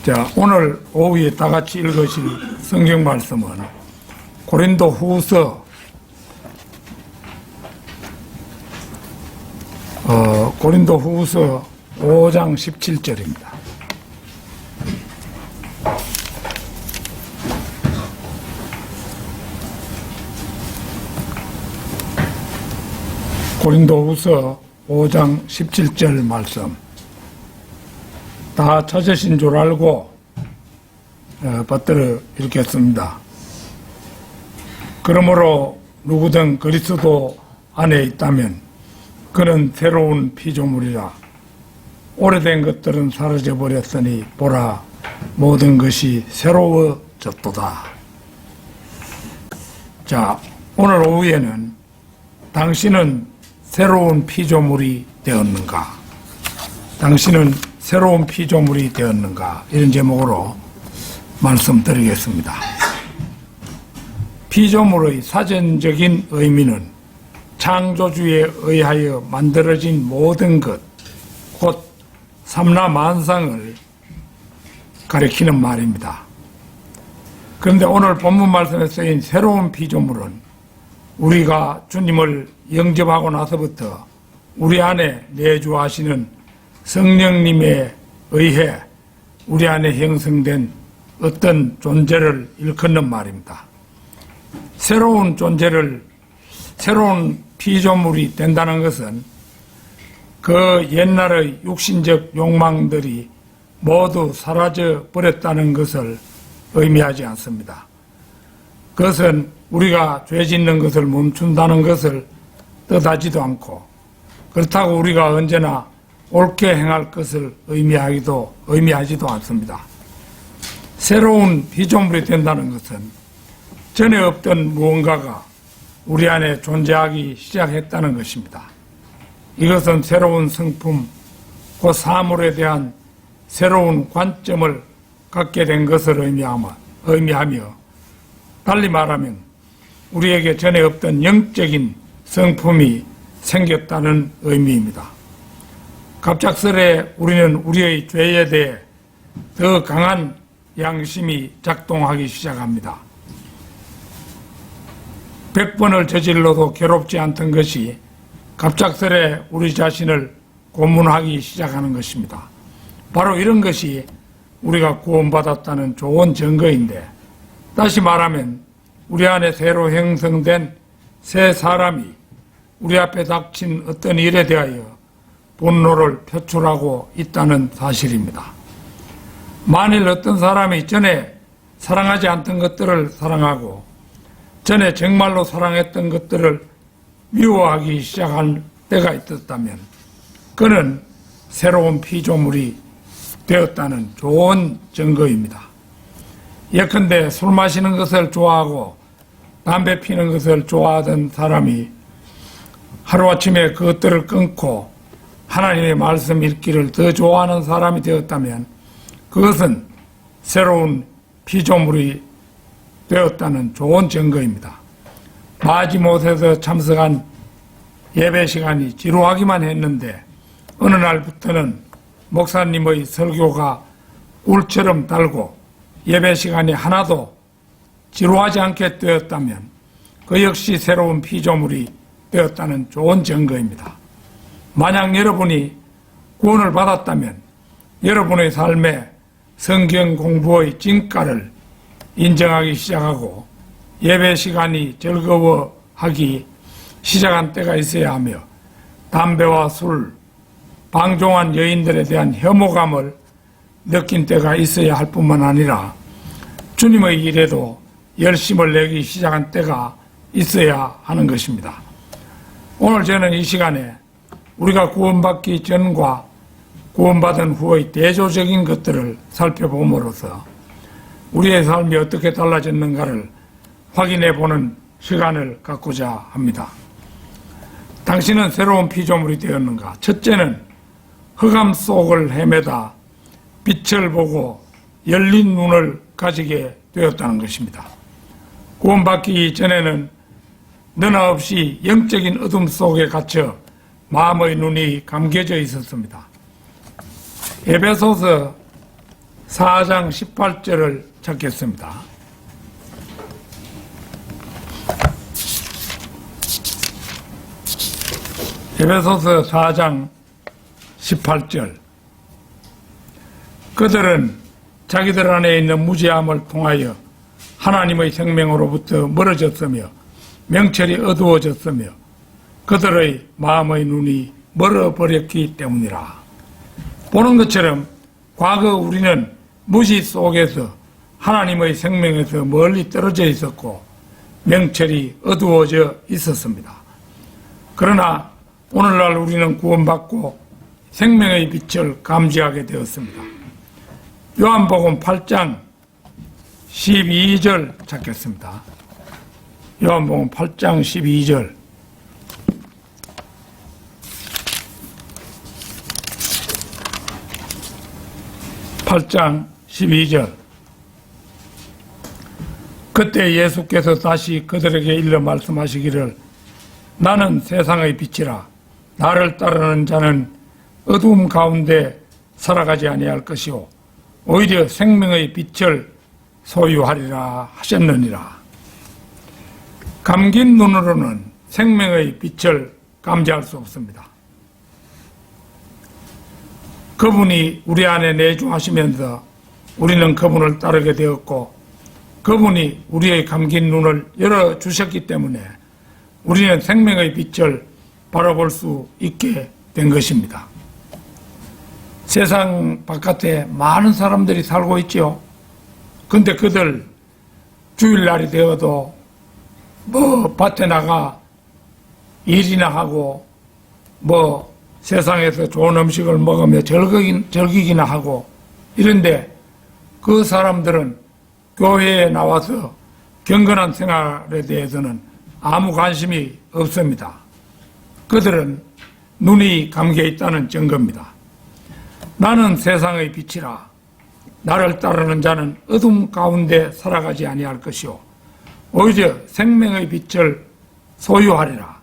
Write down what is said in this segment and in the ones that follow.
자, 오늘 오후에 다 같이 읽으실 성경 말씀은 고린도 후서 5장 17절입니다. 고린도 후서 5장 17절 말씀. 다 찾으신 줄 알고 받들어 읽겠습니다. 그러므로 누구든 그리스도 안에 있다면 그는 새로운 피조물이라. 오래된 것들은 사라져 버렸으니 보라, 모든 것이 새로워졌도다. 자, 오늘 오후에는 당신은 새로운 피조물이 되었는가? 당신은 새로운 피조물이 되었는가? 이런 제목으로 말씀드리겠습니다. 피조물의 사전적인 의미는 창조주에 의하여 만들어진 모든 것, 곧 삼라만상을 가리키는 말입니다. 그런데 오늘 본문 말씀에 쓰인 새로운 피조물은 우리가 주님을 영접하고 나서부터 우리 안에 내주하시는 성령님에 의해 우리 안에 형성된 어떤 존재를 일컫는 말입니다. 새로운 피조물이 된다는 것은 그 옛날의 육신적 욕망들이 모두 사라져 버렸다는 것을 의미하지 않습니다. 그것은 우리가 죄 짓는 것을 멈춘다는 것을 뜻하지도 않고, 그렇다고 우리가 언제나 옳게 행할 것을 의미하지도 않습니다. 새로운 피조물이 된다는 것은 전에 없던 무언가가 우리 안에 존재하기 시작했다는 것입니다. 이것은 새로운 성품, 그 사물에 대한 새로운 관점을 갖게 된 것을 의미하며 달리 말하면 우리에게 전에 없던 영적인 성품이 생겼다는 의미입니다. 갑작스레 우리는 우리의 죄에 대해 더 강한 양심이 작동하기 시작합니다. 100번을 저질러도 괴롭지 않던 것이 갑작스레 우리 자신을 고문하기 시작하는 것입니다. 바로 이런 것이 우리가 구원받았다는 좋은 증거인데, 다시 말하면 우리 안에 새로 형성된 새 사람이 우리 앞에 닥친 어떤 일에 대하여 분노를 표출하고 있다는 사실입니다. 만일 어떤 사람이 전에 사랑하지 않던 것들을 사랑하고 전에 정말로 사랑했던 것들을 미워하기 시작한 때가 있었다면 그는 새로운 피조물이 되었다는 좋은 증거입니다. 예컨대 술 마시는 것을 좋아하고 담배 피는 것을 좋아하던 사람이 하루아침에 그것들을 끊고 하나님의 말씀 읽기를 더 좋아하는 사람이 되었다면 그것은 새로운 피조물이 되었다는 좋은 증거입니다. 마지못해서 참석한 예배 시간이 지루하기만 했는데 어느 날부터는 목사님의 설교가 꿀처럼 달고 예배 시간이 하나도 지루하지 않게 되었다면 그 역시 새로운 피조물이 되었다는 좋은 증거입니다. 만약 여러분이 구원을 받았다면 여러분의 삶에 성경 공부의 진가를 인정하기 시작하고 예배 시간이 즐거워하기 시작한 때가 있어야 하며 담배와 술, 방종한 여인들에 대한 혐오감을 느낀 때가 있어야 할 뿐만 아니라 주님의 일에도 열심을 내기 시작한 때가 있어야 하는 것입니다. 오늘 저는 이 시간에 우리가 구원받기 전과 구원받은 후의 대조적인 것들을 살펴봄으로써 우리의 삶이 어떻게 달라졌는가를 확인해 보는 시간을 갖고자 합니다. 당신은 새로운 피조물이 되었는가? 첫째는 흑암 속을 헤매다 빛을 보고 열린 눈을 가지게 되었다는 것입니다. 구원받기 전에는 너나 없이 영적인 어둠 속에 갇혀 마음의 눈이 감겨져 있었습니다. 에베소서 4장 18절을 찾겠습니다. 에베소서 4장 18절. 그들은 자기들 안에 있는 무지함을 통하여 하나님의 생명으로부터 멀어졌으며 명철이 어두워졌으며 그들의 마음의 눈이 멀어버렸기 때문이라. 보는 것처럼 과거 우리는 무지 속에서 하나님의 생명에서 멀리 떨어져 있었고 명철이 어두워져 있었습니다. 그러나 오늘날 우리는 구원받고 생명의 빛을 감지하게 되었습니다. 요한복음 8장 12절 찾겠습니다. 요한복음 8장 12절. 그때 예수께서 다시 그들에게 일러 말씀하시기를 나는 세상의 빛이라 나를 따르는 자는 어두움 가운데 살아가지 아니할 것이요 오히려 생명의 빛을 소유하리라 하셨느니라. 감긴 눈으로는 생명의 빛을 감지할 수 없습니다. 그분이 우리 안에 내주하시면서 우리는 그분을 따르게 되었고 그분이 우리의 감긴 눈을 열어주셨기 때문에 우리는 생명의 빛을 바라볼 수 있게 된 것입니다. 세상 바깥에 많은 사람들이 살고 있죠. 근데 그들 주일날이 되어도 밭에 나가 일이나 하고 세상에서 좋은 음식을 먹으며 즐기기나 하고 이런데 그 사람들은 교회에 나와서 경건한 생활에 대해서는 아무 관심이 없습니다. 그들은 눈이 감겨 있다는 증거입니다. 나는 세상의 빛이라 나를 따르는 자는 어둠 가운데 살아가지 아니할 것이요 오히려 생명의 빛을 소유하리라.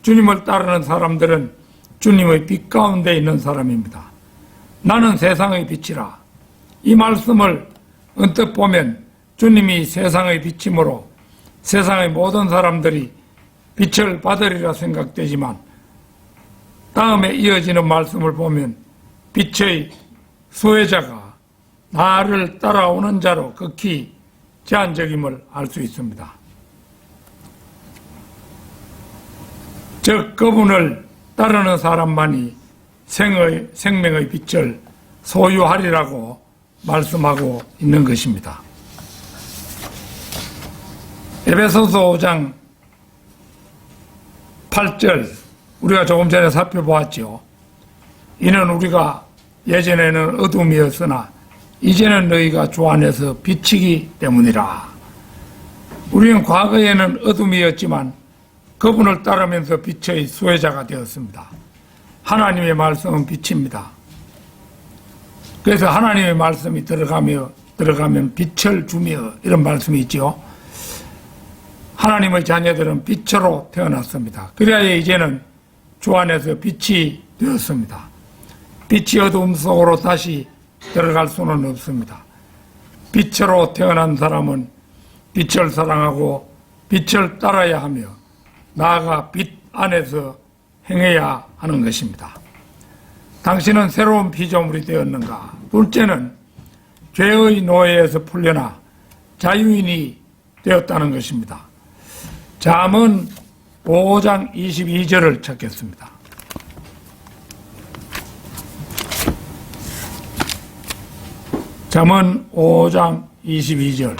주님을 따르는 사람들은 주님의 빛 가운데 있는 사람입니다. 나는 세상의 빛이라. 이 말씀을 언뜻 보면 주님이 세상의 빛이므로 세상의 모든 사람들이 빛을 받으리라 생각되지만 다음에 이어지는 말씀을 보면 빛의 소유자가 나를 따라오는 자로 극히 제한적임을 알 수 있습니다. 즉 그분을 따르는 사람만이 생명의 빛을 소유하리라고 말씀하고 있는 것입니다. 에베소서 5장 8절 우리가 조금 전에 살펴보았죠. 이는 우리가 예전에는 어둠이었으나 이제는 너희가 주 안에서 빛이기 때문이라. 우리는 과거에는 어둠이었지만 그분을 따르면서 빛의 수혜자가 되었습니다. 하나님의 말씀은 빛입니다. 그래서 하나님의 말씀이 들어가면 빛을 주며 이런 말씀이 있죠. 하나님의 자녀들은 빛으로 태어났습니다. 그래야 이제는 주 안에서 빛이 되었습니다. 빛이 어두움 속으로 다시 들어갈 수는 없습니다. 빛으로 태어난 사람은 빛을 사랑하고 빛을 따라야 하며 나아가 빛 안에서 행해야 하는 것입니다. 당신은 새로운 피조물이 되었는가? 둘째는 죄의 노예에서 풀려나 자유인이 되었다는 것입니다. 잠언 5장 22절을 찾겠습니다. 잠언 5장 22절.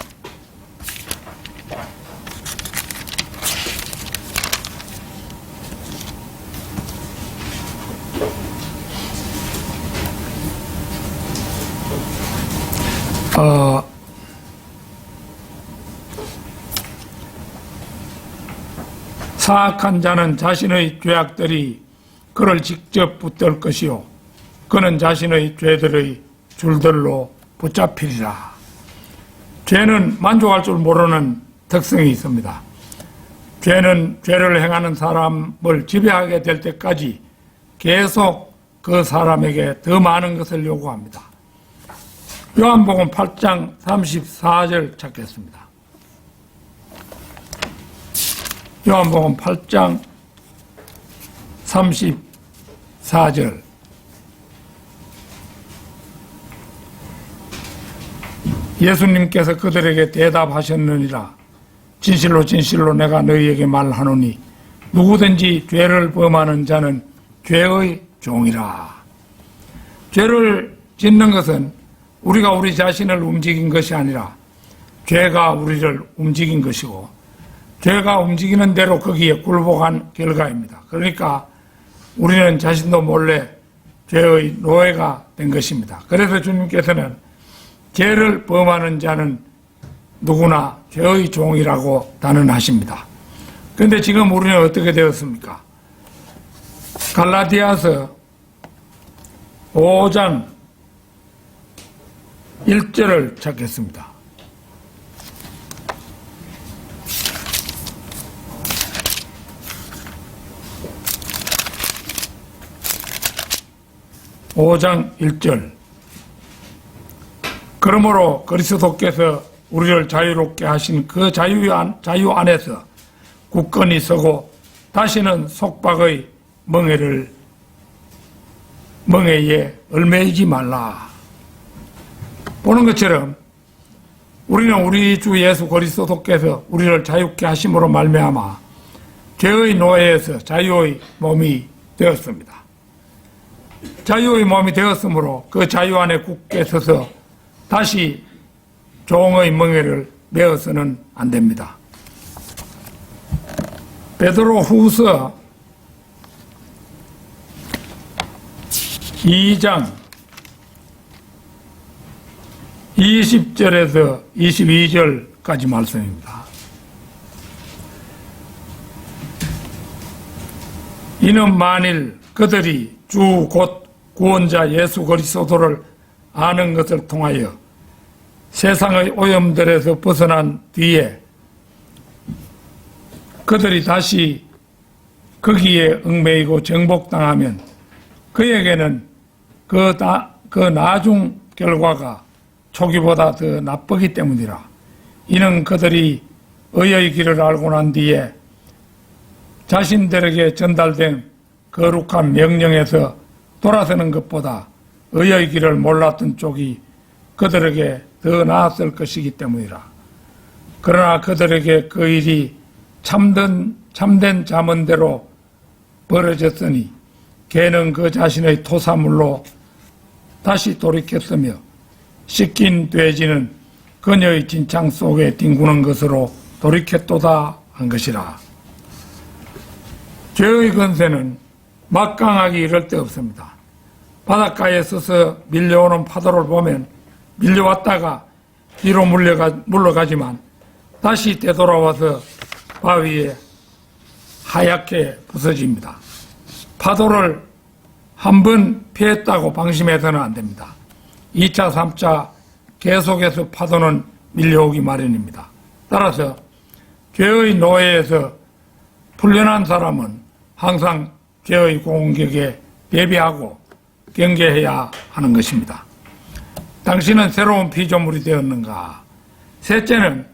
사악한 자는 자신의 죄악들이 그를 직접 붙들 것이요 그는 자신의 죄들의 줄들로 붙잡히리라. 죄는 만족할 줄 모르는 특성이 있습니다. 죄는 죄를 행하는 사람을 지배하게 될 때까지 계속 그 사람에게 더 많은 것을 요구합니다. 요한복음 8장 34절 찾겠습니다. 요한복음 8장 34절. 예수님께서 그들에게 대답하셨느니라. 진실로 진실로 내가 너희에게 말하노니 누구든지 죄를 범하는 자는 죄의 종이라. 죄를 짓는 것은 우리가 우리 자신을 움직인 것이 아니라 죄가 우리를 움직인 것이고, 죄가 움직이는 대로 거기에 굴복한 결과입니다. 그러니까 우리는 자신도 몰래 죄의 노예가 된 것입니다. 그래서 주님께서는 죄를 범하는 자는 누구나 죄의 종이라고 단언하십니다. 그런데 지금 우리는 어떻게 되었습니까? 갈라디아서 5장 1절을 찾겠습니다. (5장 1절) 그러므로 그리스도께서 우리를 자유롭게 하신 그 자유 안에서 굳건히 서고 다시는 속박의 멍에에 얽매이지 말라. 보는 것처럼 우리는 우리 주 예수 그리스도께서 우리를 자유케 하심으로 말미암아 죄의 노예에서 자유의 몸이 되었습니다. 자유의 몸이 되었으므로 그 자유 안에 굳게 서서 다시 종의 멍에를 메어서는 안 됩니다. 베드로 후서 2장 20절에서 22절까지 말씀입니다. 이는 만일 그들이 주 곧 구원자 예수 그리스도를 아는 것을 통하여 세상의 오염들에서 벗어난 뒤에 그들이 다시 거기에 얽매이고 정복당하면 그에게는 그 나중 결과가 초기보다 더 나쁘기 때문이라. 이는 그들이 의의 길을 알고 난 뒤에 자신들에게 전달된 거룩한 명령에서 돌아서는 것보다 의의 길을 몰랐던 쪽이 그들에게 더 나았을 것이기 때문이라. 그러나 그들에게 그 일이 참된 자문대로 벌어졌으니 걔는 그 자신의 토사물로 다시 돌이켰으며 씻긴 돼지는 그녀의 진창 속에 뒹구는 것으로 돌이켰도다 한 것이라. 죄의 건세는 막강하기 이를 데 없습니다. 바닷가에 서서 밀려오는 파도를 보면 밀려왔다가 뒤로 물러가지만 다시 되돌아와서 바위에 하얗게 부서집니다. 파도를 한 번 피했다고 방심해서는 안 됩니다. 2차, 3차 계속해서 파도는 밀려오기 마련입니다. 따라서 죄의 노예에서 풀려난 사람은 항상 죄의 공격에 대비하고 경계해야 하는 것입니다. 당신은 새로운 피조물이 되었는가? 셋째는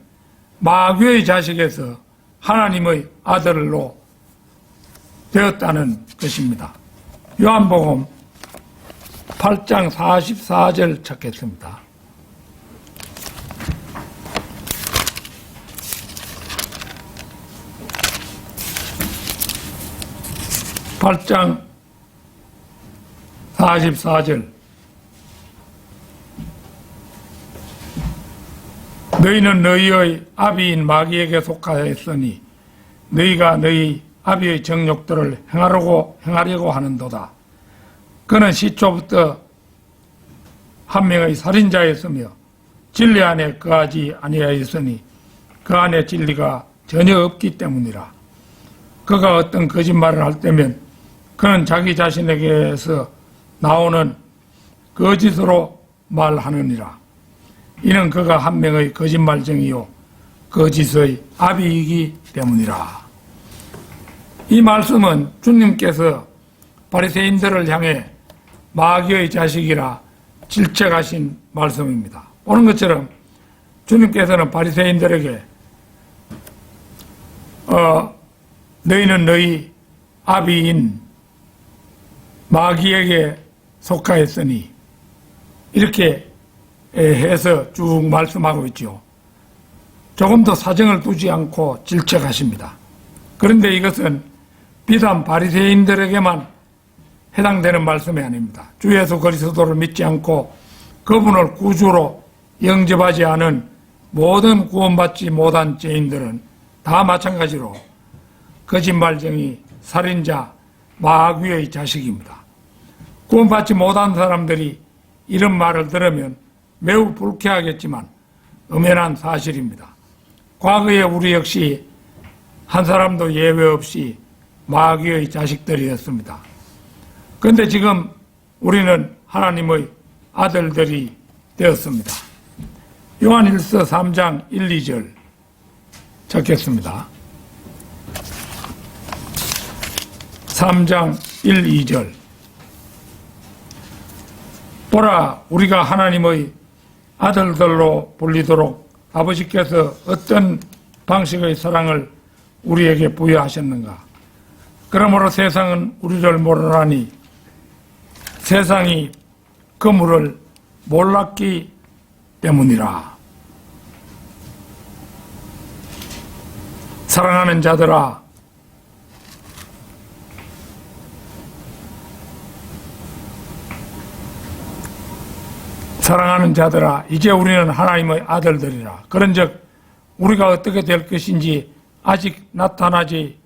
마귀의 자식에서 하나님의 아들로 되었다는 것입니다. 요한복음 8장 44절 찾겠습니다. (8장 44절) 너희는 너희의 아비인 마귀에게 속하였으니 너희가 너희 아비의 정욕들을 행하려고 하는도다. 그는 시초부터 한 명의 살인자였으며 진리 안에 거하지 아니하였으니 그 안에 진리가 전혀 없기 때문이라. 그가 어떤 거짓말을 할 때면 그는 자기 자신에게서 나오는 거짓으로 말하느니라. 이는 그가 한 명의 거짓말쟁이요 거짓의 아비이기 때문이라. 이 말씀은 주님께서 바리새인들을 향해 마귀의 자식이라 질책하신 말씀입니다. 보는 것처럼 주님께서는 바리새인들에게 너희는 너희 아비인 마귀에게 속하였으니 이렇게 해서 쭉 말씀하고 있죠. 조금 더 사정을 두지 않고 질책하십니다. 그런데 이것은 비단 바리새인들에게만 해당되는 말씀이 아닙니다. 주 예수 그리스도를 믿지 않고 그분을 구주로 영접하지 않은 모든 구원받지 못한 죄인들은 다 마찬가지로 거짓말쟁이, 살인자, 마귀의 자식입니다. 구원받지 못한 사람들이 이런 말을 들으면 매우 불쾌하겠지만 엄연한 사실입니다. 과거에 우리 역시 한 사람도 예외 없이 마귀의 자식들이었습니다. 그런데 지금 우리는 하나님의 아들들이 되었습니다. 요한일서 3장 1, 2절 찾겠습니다. 3장 1, 2절 보라, 우리가 하나님의 아들들로 불리도록 아버지께서 어떤 방식의 사랑을 우리에게 부여하셨는가. 그러므로 세상은 우리를 모르나니 세상이 그물을 몰랐기 때문이라. 사랑하는 자들아, 사랑하는 자들아, 이제 우리는 하나님의 아들들이라. 그런즉 우리가 어떻게 될 것인지 아직 나타나지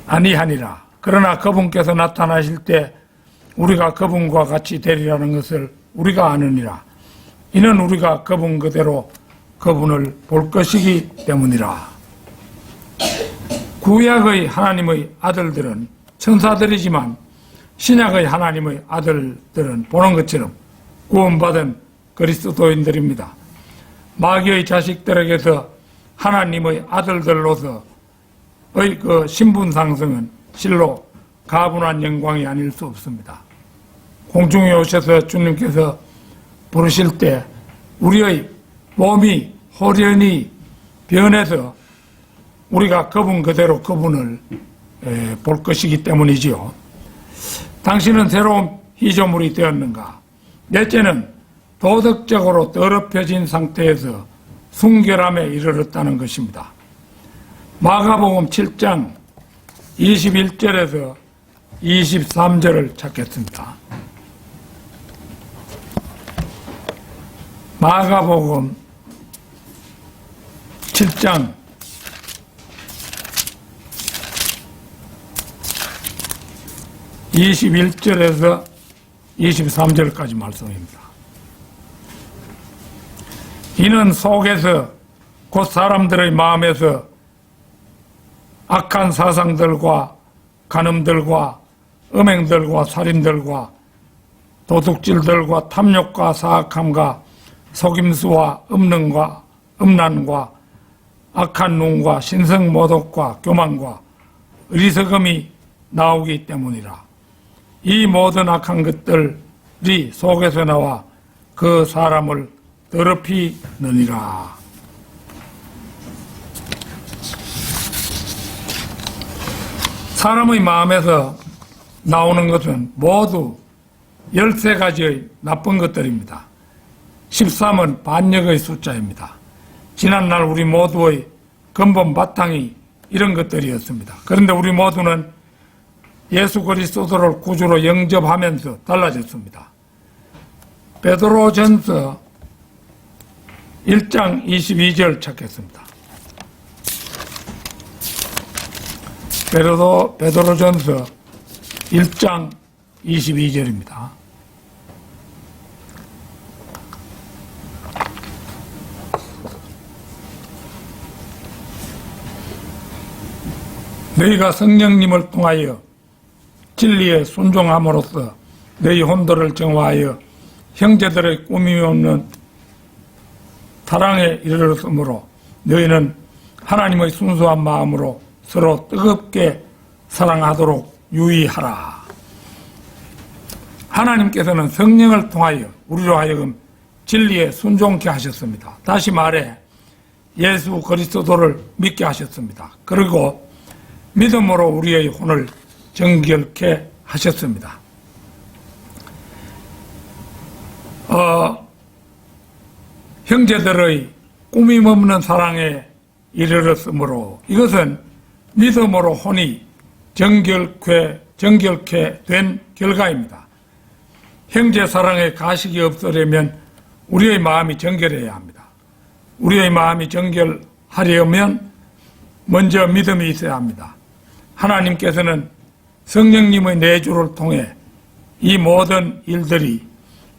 아니하니라. 그러나 그분께서 나타나실 때 우리가 그분과 같이 되리라는 것을 우리가 아느니라. 이는 우리가 그분 그대로 그분을 볼 것이기 때문이라. 구약의 하나님의 아들들은 천사들이지만 신약의 하나님의 아들들은 보는 것처럼 구원받은 그리스도인들입니다. 마귀의 자식들에게서 하나님의 아들들로서의 그 신분 상승은 실로 가분한 영광이 아닐 수 없습니다. 공중에 오셔서 주님께서 부르실 때 우리의 몸이 호련히 변해서 우리가 그분 그대로 그분을 볼 것이기 때문이지요. 당신은 새로운 피조물이 되었는가? 넷째는 도덕적으로 더럽혀진 상태에서 순결함에 이르렀다는 것입니다. 마가복음 7장 21절에서 23절을 찾겠습니다. 마가복음 7장 21절에서 23절까지 말씀입니다. 이는 속에서 곧 사람들의 마음에서 악한 사상들과 간음들과 음행들과 살인들과 도둑질들과 탐욕과 사악함과 속임수와 음란과 악한 눈과 신성모독과 교만과 어리석음이 나오기 때문이라. 이 모든 악한 것들이 속에서 나와 그 사람을 더럽히느니라. 사람의 마음에서 나오는 것은 모두 13가지의 나쁜 것들입니다. 13은 반역의 숫자입니다. 지난날 우리 모두의 근본 바탕이 이런 것들이었습니다. 그런데 우리 모두는 예수 그리스도를 구주로 영접하면서 달라졌습니다. 베드로전서 1장 22절 찾겠습니다. 베드로전서 1장 22절입니다. 너희가 성령님을 통하여 진리에 순종함으로써 너희 혼도를 정화하여 형제들의 꾸밈이 없는 사랑에 이르렀으므로 너희는 하나님의 순수한 마음으로 서로 뜨겁게 사랑하도록 유의하라. 하나님께서는 성령을 통하여 우리로 하여금 진리에 순종케 하셨습니다. 다시 말해 예수 그리스도를 믿게 하셨습니다. 그리고 믿음으로 우리의 혼을 정결케 하셨습니다. 형제들의 꾸밈없는 사랑에 이르렀으므로 이것은 믿음으로 혼이 정결케 된 결과입니다. 형제 사랑에 가식이 없으려면 우리의 마음이 정결해야 합니다. 우리의 마음이 정결하려면 먼저 믿음이 있어야 합니다. 하나님께서는 성령님의 내주를 통해 이 모든 일들이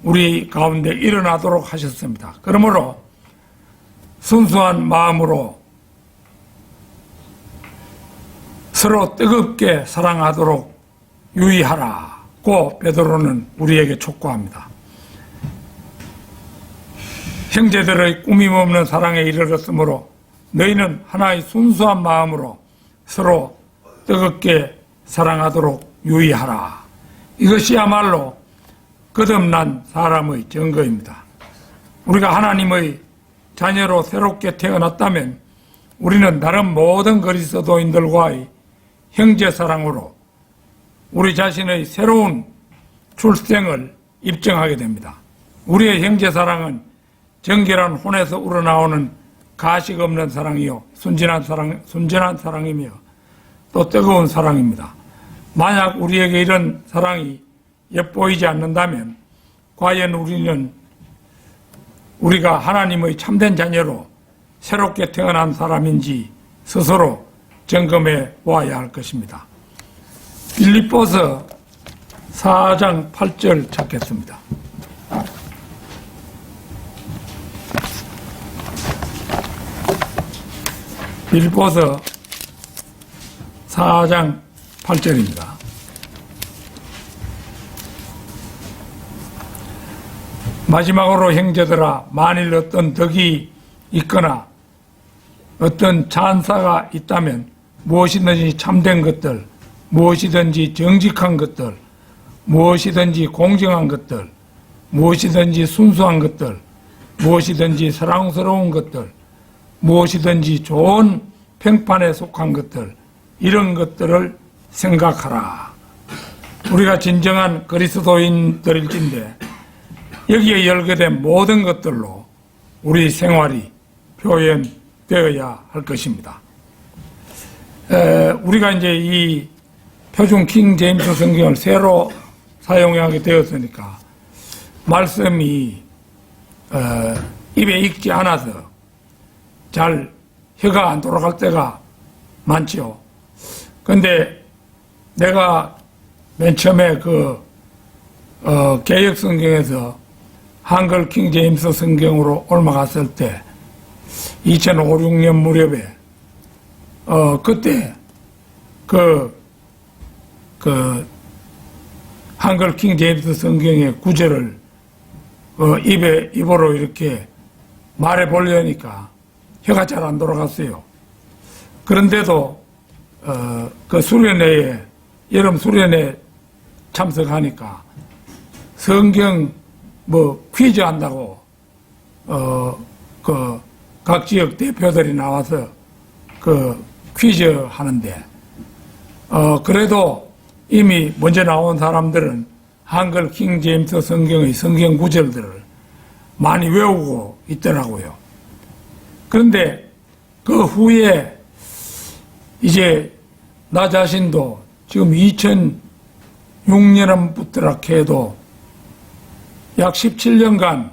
우리 가운데 일어나도록 하셨습니다. 그러므로 순수한 마음으로 서로 뜨겁게 사랑하도록 유의하라고 베드로는 우리에게 촉구합니다. 형제들의 꾸밈없는 사랑에 이르렀으므로 너희는 하나의 순수한 마음으로 서로 뜨겁게 사랑하도록 유의하라. 이것이야말로 거듭난 사람의 증거입니다. 우리가 하나님의 자녀로 새롭게 태어났다면 우리는 다른 모든 그리스도인들과의 형제 사랑으로 우리 자신의 새로운 출생을 입증하게 됩니다. 우리의 형제 사랑은 정결한 혼에서 우러나오는 가식 없는 사랑이요 순진한 사랑이며 또 뜨거운 사랑입니다. 만약 우리에게 이런 사랑이 엿보이지 않는다면 과연 우리가 하나님의 참된 자녀로 새롭게 태어난 사람인지 스스로 점검해 보아야 할 것입니다. 빌립보서 4장 8절 찾겠습니다. 빌립보서 4장 8절입니다. 마지막으로 형제들아 만일 어떤 덕이 있거나 어떤 찬사가 있다면 무엇이든지 참된 것들, 무엇이든지 정직한 것들, 무엇이든지 공정한 것들, 무엇이든지 순수한 것들, 무엇이든지 사랑스러운 것들, 무엇이든지 좋은 평판에 속한 것들, 이런 것들을 생각하라. 우리가 진정한 그리스도인들일진데 여기에 열거된 모든 것들로 우리 생활이 표현되어야 할 것입니다. 우리가 이제 이 표준 킹 제임스 성경을 새로 사용하게 되었으니까 말씀이 입에 익지 않아서 잘 혀가 안 돌아갈 때가 많죠. 근데 내가 맨 처음에 개역 성경에서 한글 킹 제임스 성경으로 옮아갔을 때 2005, 6년 무렵에 그때 한글 킹 제임스 성경의 구절을 입으로 이렇게 말해 보려니까 혀가 잘 안 돌아갔어요. 그런데도 그 수련회에 여름 수련회 참석하니까 성경 퀴즈 한다고 각 지역 대표들이 나와서 퀴즈 하는데 그래도 이미 먼저 나온 사람들은 한글 킹 제임스 성경의 성경 구절들을 많이 외우고 있더라고요. 그런데 그 후에 이제 나 자신도 지금 2006년부터라 해도 약 17년간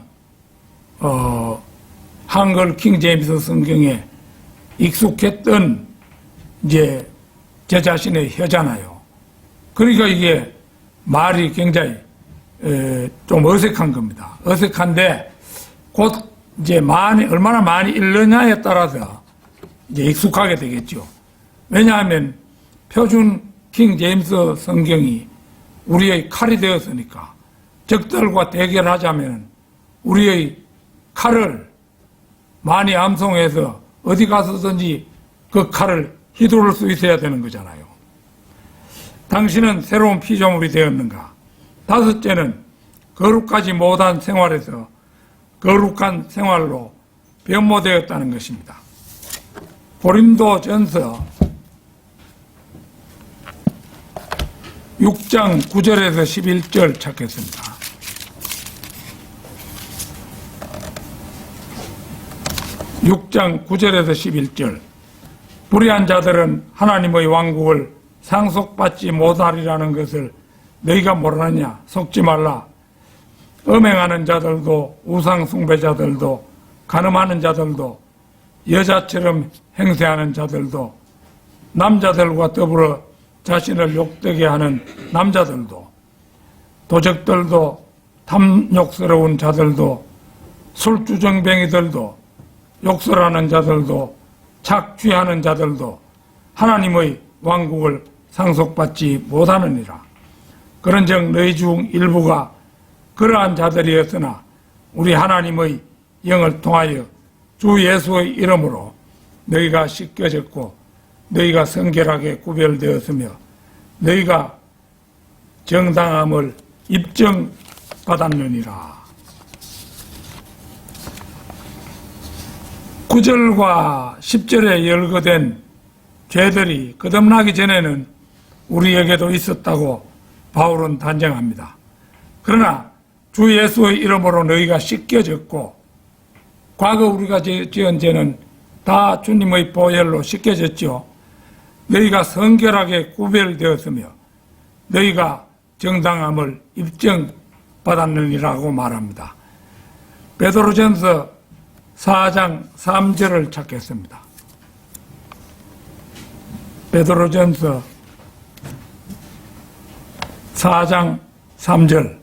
한글 킹 제임스 성경에 익숙했던 이제 제 자신의 혀잖아요. 그러니까 이게 말이 굉장히 좀 어색한 겁니다. 어색한데 곧 이제 얼마나 많이 읽느냐에 따라서 이제 익숙하게 되겠죠. 왜냐하면 표준 킹 제임스 성경이 우리의 칼이 되었으니까 적들과 대결하자면 우리의 칼을 많이 암송해서 어디 가서든지 그 칼을 휘두를 수 있어야 되는 거잖아요. 당신은 새로운 피조물이 되었는가? 다섯째는 거룩하지 못한 생활에서 거룩한 생활로 변모되었다는 것입니다. 고린도전서 6장 9절에서 11절 찾겠습니다. 6장 9절에서 11절. 불의한 자들은 하나님의 왕국을 상속받지 못하리라는 것을 너희가 모르느냐? 속지 말라. 음행하는 자들도 우상 숭배자들도 간음하는 자들도 여자처럼 행세하는 자들도 남자들과 더불어 자신을 욕되게 하는 남자들도 도적들도 탐욕스러운 자들도 술주정뱅이들도 욕설하는 자들도 착취하는 자들도 하나님의 왕국을 상속받지 못하느니라. 그런즉 너희 중 일부가 그러한 자들이었으나 우리 하나님의 영을 통하여 주 예수의 이름으로 너희가 씻겨졌고 너희가 성결하게 구별되었으며 너희가 정당함을 입증받았느니라. 9절과 10절에 열거된 죄들이 거듭나기 전에는 우리에게도 있었다고 바울은 단정합니다. 그러나 주 예수의 이름으로 너희가 씻겨졌고, 과거 우리가 지은 죄는 다 주님의 보혈로 씻겨졌죠. 너희가 성결하게 구별되었으며 너희가 정당함을 입증받았느니라고 말합니다. 베드로전서 4장 3절을 찾겠습니다. 베드로전서 4장 3절.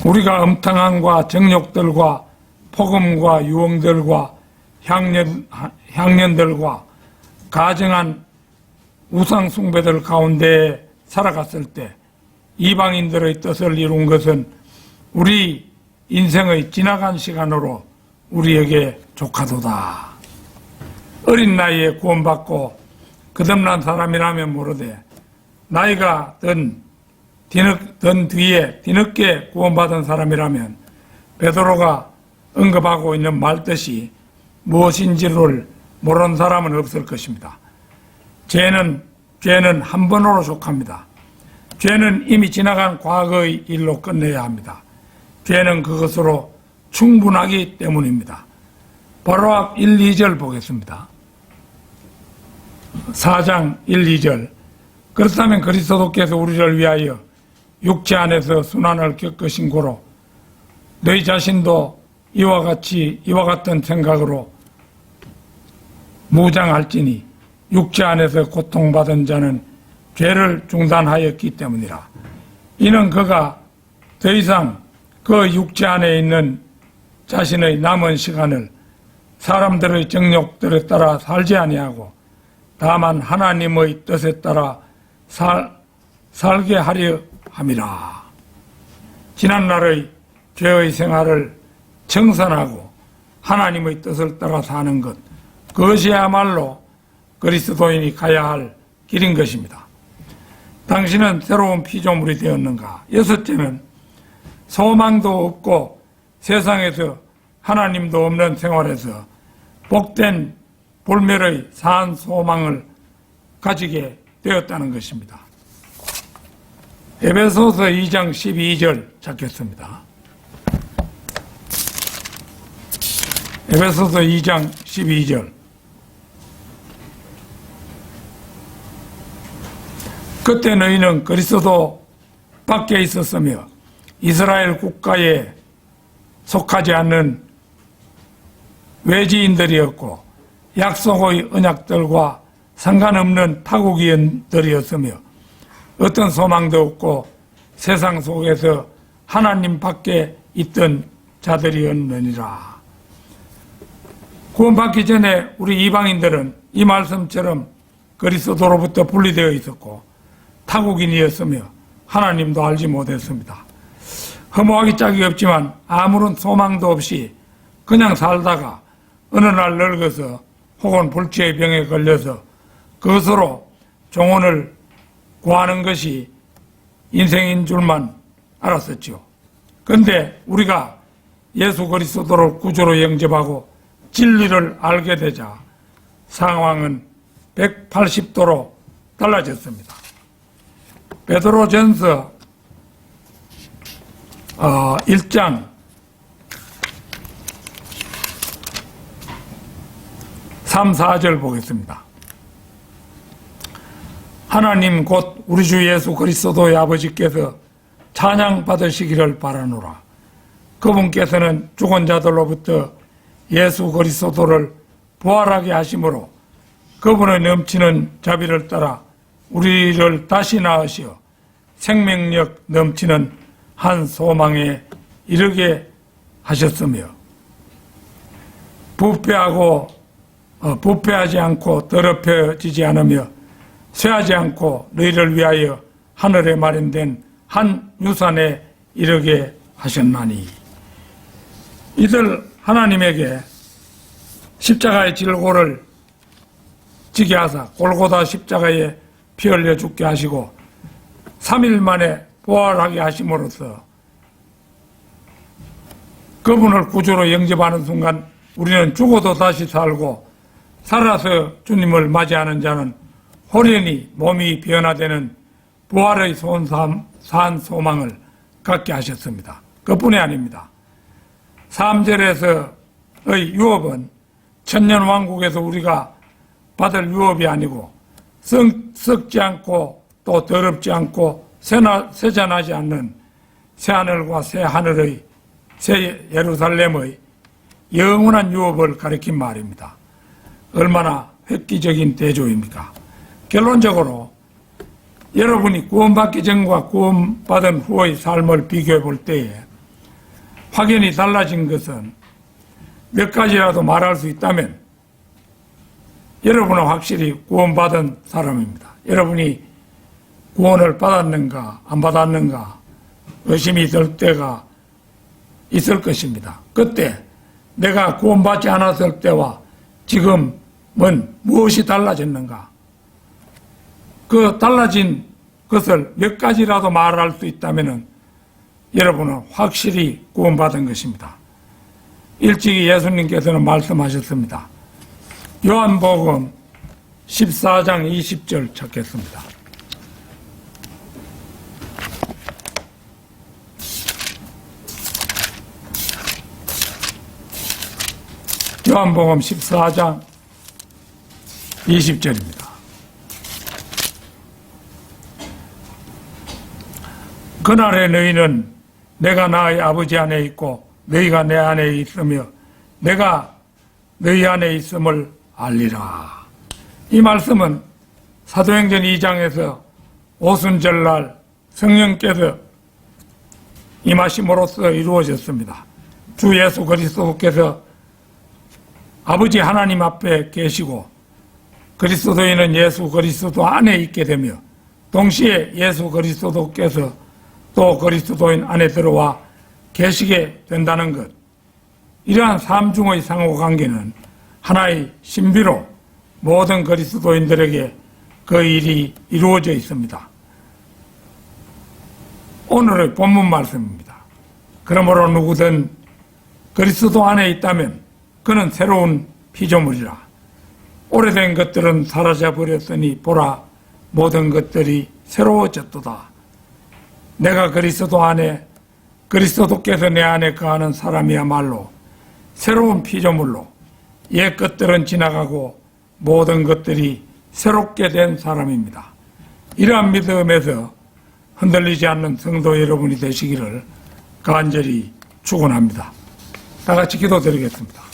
우리가 음탕함과 정욕들과 폭음과 유흥들과 향년들과 가증한 우상 숭배들 가운데 살아갔을 때 이방인들의 뜻을 이룬 것은 우리 인생의 지나간 시간으로 우리에게 조카도다. 어린 나이에 구원받고 거듭난 사람이라면 모르되 나이가 든 뒤에 뒤늦게 구원받은 사람이라면 베드로가 언급하고 있는 말뜻이 무엇인지를 모르는 사람은 없을 것입니다. 죄는 한 번으로 속합니다. 죄는 이미 지나간 과거의 일로 끝내야 합니다. 죄는 그것으로 충분하기 때문입니다. 바로 앞 1, 2절 보겠습니다. 4장 1, 2절. 그렇다면 그리스도께서 우리를 위하여 육체 안에서 순환을 겪으신 고로 너희 자신도 이와 같은 생각으로 무장할지니 육체 안에서 고통받은 자는 죄를 중단하였기 때문이라. 이는 그가 더 이상 그 육체 안에 있는 자신의 남은 시간을 사람들의 정욕들에 따라 살지 아니하고 다만 하나님의 뜻에 따라 살게 하려 함이라. 지난날의 죄의 생활을 청산하고 하나님의 뜻을 따라 사는 것, 그것이야말로 그리스도인이 가야 할 길인 것입니다. 당신은 새로운 피조물이 되었는가? 여섯째는 소망도 없고 세상에서 하나님도 없는 생활에서 복된 불멸의 사한 소망을 가지게 되었다는 것입니다. 에베소서 2장 12절 찾겠습니다. 에베소서 2장 12절. 그때 너희는 그리스도 밖에 있었으며 이스라엘 국가에 속하지 않는 외지인들이었고 약속의 언약들과 상관없는 타국인들이었으며 어떤 소망도 없고 세상 속에서 하나님 밖에 있던 자들이었느니라. 구원받기 전에 우리 이방인들은 이 말씀처럼 그리스도로부터 분리되어 있었고 타국인이었으며 하나님도 알지 못했습니다. 허무하기 짝이 없지만 아무런 소망도 없이 그냥 살다가 어느 날 늙어서 혹은 불치의 병에 걸려서 그것으로 종언을 구하는 것이 인생인 줄만 알았었죠. 그런데 우리가 예수 그리스도를 구주로 영접하고 진리를 알게 되자 상황은 180도로 달라졌습니다. 베드로전서 1장 3, 4절 보겠습니다. 하나님 곧 우리 주 예수 그리스도의 아버지께서 찬양받으시기를 바라노라. 그분께서는 죽은 자들로부터 예수 그리스도를 부활하게 하심으로 그분의 넘치는 자비를 따라 우리를 다시 낳으시어 생명력 넘치는 한 소망에 이르게 하셨으며 부패하지 않고 더럽혀지지 않으며 쇠하지 않고 너희를 위하여 하늘에 마련된 한 유산에 이르게 하셨나니. 이들 하나님에게 십자가의 질고를 지게 하사 골고다 십자가에 피 흘려 죽게 하시고 3일 만에 부활하게 하심으로써 그분을 구주로 영접하는 순간 우리는 죽어도 다시 살고 살아서 주님을 맞이하는 자는 호련히 몸이 변화되는 부활의 산 소망을 갖게 하셨습니다. 그뿐이 아닙니다. 3절에서의 유업은 천년왕국에서 우리가 받을 유업이 아니고 썩지 않고 또 더럽지 않고 세잔하지 않는 새하늘과 새하늘의 새 예루살렘의 영원한 유업을 가리킨 말입니다. 얼마나 획기적인 대조입니까? 결론적으로 여러분이 구원받기 전과 구원받은 후의 삶을 비교해 볼 때에 확연히 달라진 것은 몇 가지라도 말할 수 있다면 여러분은 확실히 구원받은 사람입니다. 여러분이 구원을 받았는가 안 받았는가 의심이 들 때가 있을 것입니다. 그때 내가 구원받지 않았을 때와 지금은 무엇이 달라졌는가? 그 달라진 것을 몇 가지라도 말할 수 있다면 여러분은 확실히 구원받은 것입니다. 일찍이 예수님께서는 말씀하셨습니다. 요한복음 14장 20절 찾겠습니다. 요한복음 14장 20절입니다. 그날에 너희는 내가 나의 아버지 안에 있고 너희가 내 안에 있으며 내가 너희 안에 있음을 알리라. 이 말씀은 사도행전 2장에서 오순절날 성령께서 임하심으로써 이루어졌습니다. 주 예수 그리스도께서 아버지 하나님 앞에 계시고 그리스도인은 예수 그리스도 안에 있게 되며 동시에 예수 그리스도께서 또 그리스도인 안에 들어와 계시게 된다는 것. 이러한 삼중의 상호관계는 하나의 신비로 모든 그리스도인들에게 그 일이 이루어져 있습니다. 오늘의 본문 말씀입니다. 그러므로 누구든 그리스도 안에 있다면 그는 새로운 피조물이라. 오래된 것들은 사라져 버렸으니 보라 모든 것들이 새로워졌도다. 내가 그리스도 안에 그리스도께서 내 안에 거하는 사람이야말로 새로운 피조물로 옛 것들은 지나가고 모든 것들이 새롭게 된 사람입니다. 이러한 믿음에서 흔들리지 않는 성도 여러분이 되시기를 간절히 축원합니다. 다 같이 기도드리겠습니다.